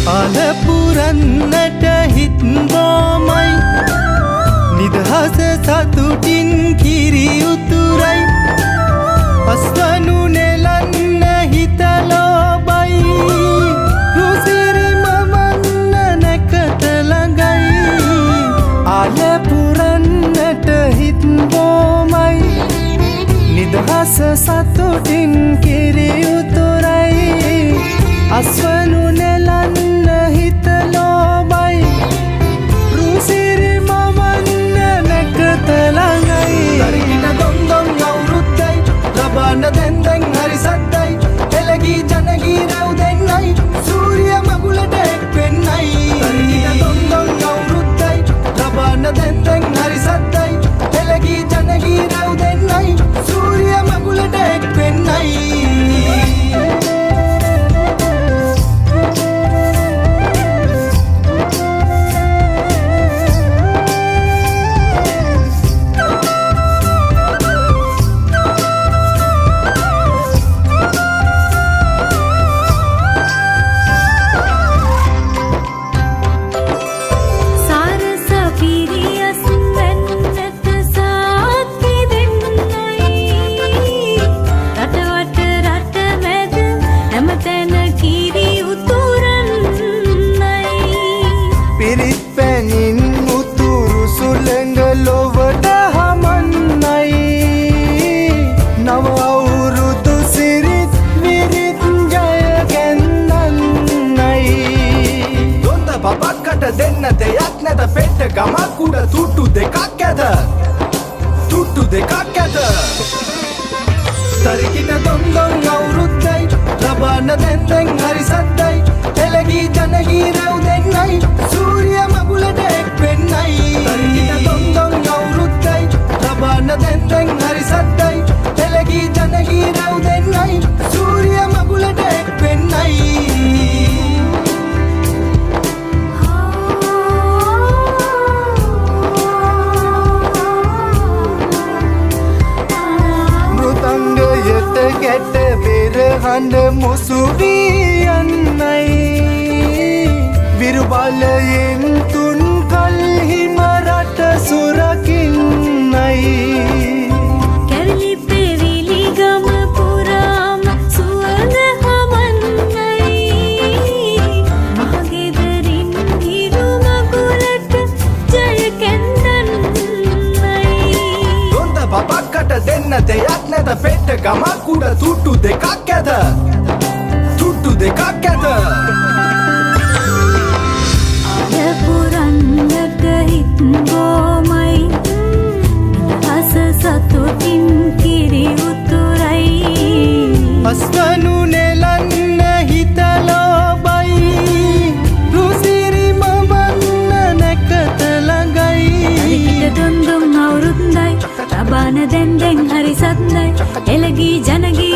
අලපුරන්නට හිත් බොමයි නිදහස සතුටින් කිරි උතුරයි අස්වනු නෙලන්න හිත ලෝබයි රුසිරි මවන්න නැකත ළඟයි අලපුරන්නට හිත් බොමයි නිදහස සතුටින් කිරි උතුරයි අස්වනු නෙලන්න හිත ලෝබයි රුසිරි මවන්න නැකත ළඟයි දරින දොන් දොන් අවුරුද්දයි ලබන්න දැන් දැන් හරි සද්දයි එළගී ජනගී රැව් දෙන්නයි සූර්ය මගුලට එක් වෙන්නයි දරින දොන් දොන් අවුරුද්දයි ලබන්න දැන් දැන් හරි සද්දයි එළගී ජනගී රැව් දෙන්නයි සූර්ය මගුලට එක් වෙන්නයි දෙන්න දෙයක් නැත පෙට්ට ගමක් උඩ තුට්ටු දෙකක් ඇත තුට්ටු දෙකක් ඇත තරිකින දොන් දොන් අවුරුද්දයි ලබන්න දැන් දැන් හරි සද්දයි එළගී ජනගී රැව් දෙන්නයි සූර්ය මගුලට එක් වෙන්නයි තරිකින දොන් දොන් අවුරුද්දයි ලබන්න දැන් දැන් හරි සද්දයි එළගී ජනගී රැව් දෙන්නයි සූර්ය මගුලට එක් වෙන්නයි ගැට පෙරහඬ මුසු වී යන්නයි විරුබලයෙන් තුන් කල්හිම රට සුරකින්නයි කැවිලි පෙවිලි ගම පුරාම සුවඳ හමන්නයි මහගෙදරින් හිරු මගුලට ජය කැන්දන්නයි දොන්ද බබක්කට දෙන්න දෙයක් නැත පෙට්ට ගමක් උඩ තුට්ටු දෙකක් ඇත තුට්ටු දෙකක් ඇත අලපුරන්නට හිත් බොමයි නිදහස සතුටින් කිරි උතුරයි අස්වනු නෙලන්න හිත ලෝබයි රුසිරි මවන්න නැකත ළඟයි දොන් දොන් අවුරුද්දයි ලබන්න දැන් දැන් හරි සද්දයි එළගී ජනගී